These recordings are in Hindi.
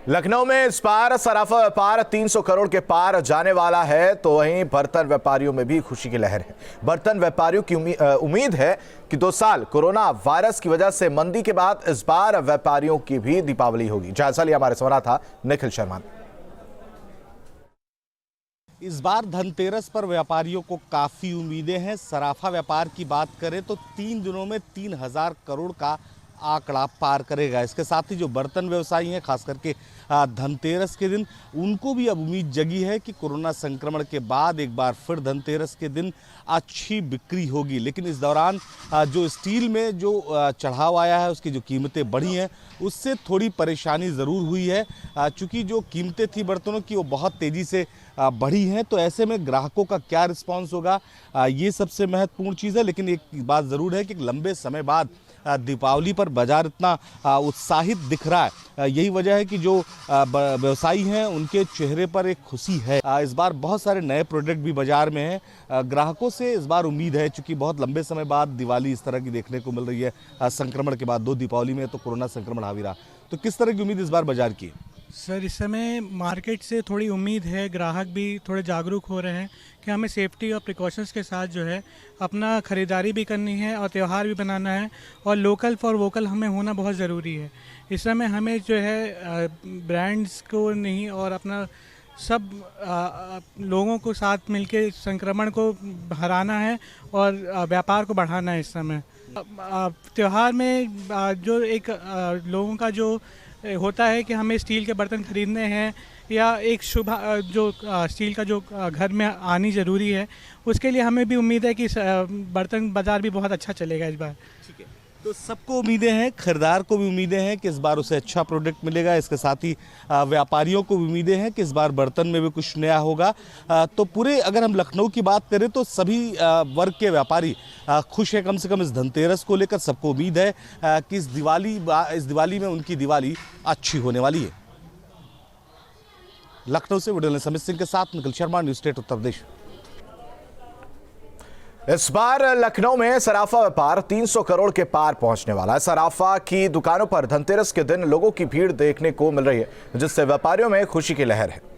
लखनऊ में इस बार सराफा व्यापार 300 करोड़ के पार जाने वाला है, तो वहीं बर्तन व्यापारियों में भी खुशी की लहर है। बर्तन व्यापारियों की उम्मीद है कि 2 साल कोरोना वायरस की वजह से मंदी के बाद इस बार व्यापारियों की भी दीपावली होगी। जायजा लिया हमारे संवाददाता निखिल शर्मा ने। इस बार धनतेरस पर व्यापारियों को काफ़ी उम्मीदें हैं। सराफा व्यापार की बात करें तो 3 दिनों में 3000 करोड़ का आंकड़ा पार करेगा। इसके साथ ही जो बर्तन व्यवसायी हैं, खास करके धनतेरस के दिन, उनको भी अब उम्मीद जगी है कि कोरोना संक्रमण के बाद एक बार फिर धनतेरस के दिन अच्छी बिक्री होगी। लेकिन इस दौरान जो स्टील में जो चढ़ाव आया है, उसकी जो कीमतें बढ़ी हैं, उससे थोड़ी परेशानी ज़रूर हुई है। चूँकि जो कीमतें थी बर्तनों की वो बहुत तेज़ी से बढ़ी हैं, तो ऐसे में ग्राहकों का क्या रिस्पॉन्स होगा, ये सबसे महत्वपूर्ण चीज़ है। लेकिन एक बात ज़रूर है कि लंबे समय बाद दीपावली पर बाजार इतना उत्साहित दिख रहा है। यही वजह है कि जो व्यवसायी हैं उनके चेहरे पर एक खुशी है। इस बार बहुत सारे नए प्रोडक्ट भी बाजार में हैं। ग्राहकों से इस बार उम्मीद है, चूँकि बहुत लंबे समय बाद दिवाली इस तरह की देखने को मिल रही है। संक्रमण के बाद 2 दीपावली में तो कोरोना संक्रमण हावी रहा, तो किस तरह की उम्मीद इस बार बाजार की है? सर, इस समय मार्केट से थोड़ी उम्मीद है, ग्राहक भी थोड़े जागरूक हो रहे हैं कि हमें सेफ्टी और प्रिकॉशंस के साथ जो है अपना ख़रीदारी भी करनी है और त्यौहार भी बनाना है, और लोकल फॉर वोकल हमें होना बहुत ज़रूरी है। इस समय हमें जो है ब्रांड्स को नहीं और अपना सब लोगों को साथ मिलके संक्रमण को हराना है और व्यापार को बढ़ाना है। इस समय त्यौहार में जो एक लोगों का जो होता है कि हमें स्टील के बर्तन खरीदने हैं या एक शुभ जो स्टील का जो घर में आनी ज़रूरी है, उसके लिए हमें भी उम्मीद है कि बर्तन बाज़ार भी बहुत अच्छा चलेगा इस बार। ठीक है, तो सबको उम्मीदें हैं, खरीदार को भी उम्मीदें हैं कि इस बार उसे अच्छा प्रोडक्ट मिलेगा। इसके साथ ही व्यापारियों को भी उम्मीदें हैं कि इस बार बर्तन में भी कुछ नया होगा। तो पूरे अगर हम लखनऊ की बात करें तो सभी वर्ग के व्यापारी खुश हैं। कम से कम इस धनतेरस को लेकर सबको उम्मीद है कि इस दिवाली में उनकी दिवाली अच्छी होने वाली है। लखनऊ से वीडियो जर्नलिस्ट समित सिंह के साथ निखिल शर्मा, न्यूज़ स्टेट उत्तर प्रदेश। इस बार लखनऊ में सराफा व्यापार 300 करोड़ के पार पहुंचने वाला है। सराफा की दुकानों पर धनतेरस के दिन लोगों की भीड़ देखने को मिल रही है, जिससे व्यापारियों में खुशी की लहर है।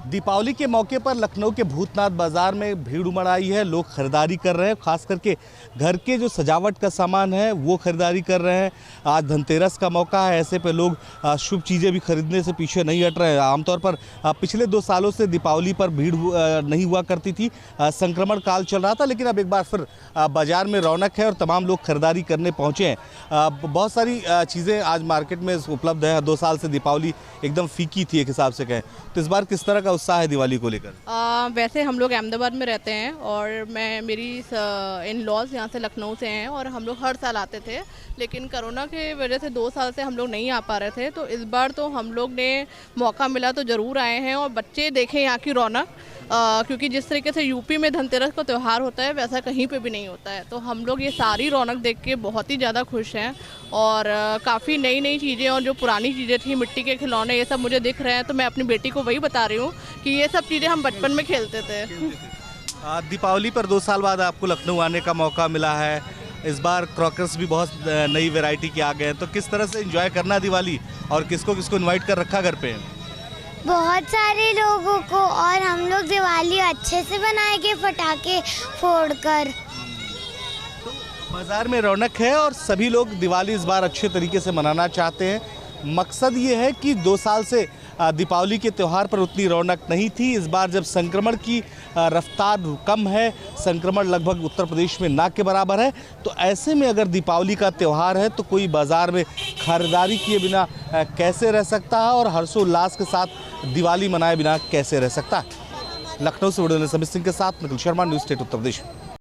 दीपावली के मौके पर लखनऊ के भूतनाथ बाजार में भीड़ उमड़ आई है। लोग खरीदारी कर रहे हैं, खास करके घर के जो सजावट का सामान है वो खरीदारी कर रहे हैं। आज धनतेरस का मौका है, ऐसे पे लोग शुभ चीज़ें भी खरीदने से पीछे नहीं हट रहे हैं। आमतौर पर पिछले 2 सालों से दीपावली पर भीड़ नहीं हुआ करती थी, संक्रमण काल चल रहा था, लेकिन अब एक बार फिर बाजार में रौनक है और तमाम लोग खरीदारी करने पहुँचे हैं। बहुत सारी चीज़ें आज मार्केट में उपलब्ध है। 2 साल से दीपावली एकदम फीकी थी एक हिसाब से कहें, तो इस बार किस तरह का उत्साह है दिवाली को लेकर? वैसे हम लोग अहमदाबाद में रहते हैं और मेरी इन लॉज यहाँ से लखनऊ से हैं, और हम लोग हर साल आते थे, लेकिन कोरोना की वजह से 2 साल से हम लोग नहीं आ पा रहे थे। तो इस बार तो हम लोग ने मौका मिला तो ज़रूर आए हैं, और बच्चे देखें यहाँ की रौनक, क्योंकि जिस तरीके से यूपी में धनतेरस का त्यौहार होता है वैसा कहीं पे भी नहीं होता है। तो हम लोग ये सारी रौनक देख के बहुत ही ज़्यादा खुश हैं, और काफ़ी नई नई चीज़ें और जो पुरानी चीज़ें थी, मिट्टी के खिलौने, ये सब मुझे दिख रहे हैं। तो मैं अपनी बेटी को वही बता रही हूँ कि ये सब चीज़ें हम बचपन में खेलते थे। दीपावली पर 2 साल बाद आपको लखनऊ आने का मौका मिला है। इस बार क्रॉकर्स भी बहुत नई वैरायटी के आ गए हैं, तो किस तरह से एंजॉय करना दिवाली, और किसको किसको इनवाइट कर रखा घर पे? बहुत सारे लोगों को, और हम लोग दिवाली अच्छे से बनाएंगे पटाखे फोड़कर। तो बाजार में रौनक है और सभी लोग दिवाली इस बार अच्छे तरीके से मनाना चाहते हैं। मकसद ये है कि 2 साल से दीपावली के त्यौहार पर उतनी रौनक नहीं थी। इस बार जब संक्रमण की रफ्तार कम है, संक्रमण लगभग उत्तर प्रदेश में ना के बराबर है, तो ऐसे में अगर दीपावली का त्यौहार है तो कोई बाज़ार में खरीदारी किए बिना कैसे रह सकता है, और हर्षोल्लास के साथ दिवाली मनाए बिना कैसे रह सकता है। लखनऊ से वीडियो जर्नलिस्ट समित सिंह के साथ निखिल शर्मा, न्यूज़ स्टेट उत्तर प्रदेश।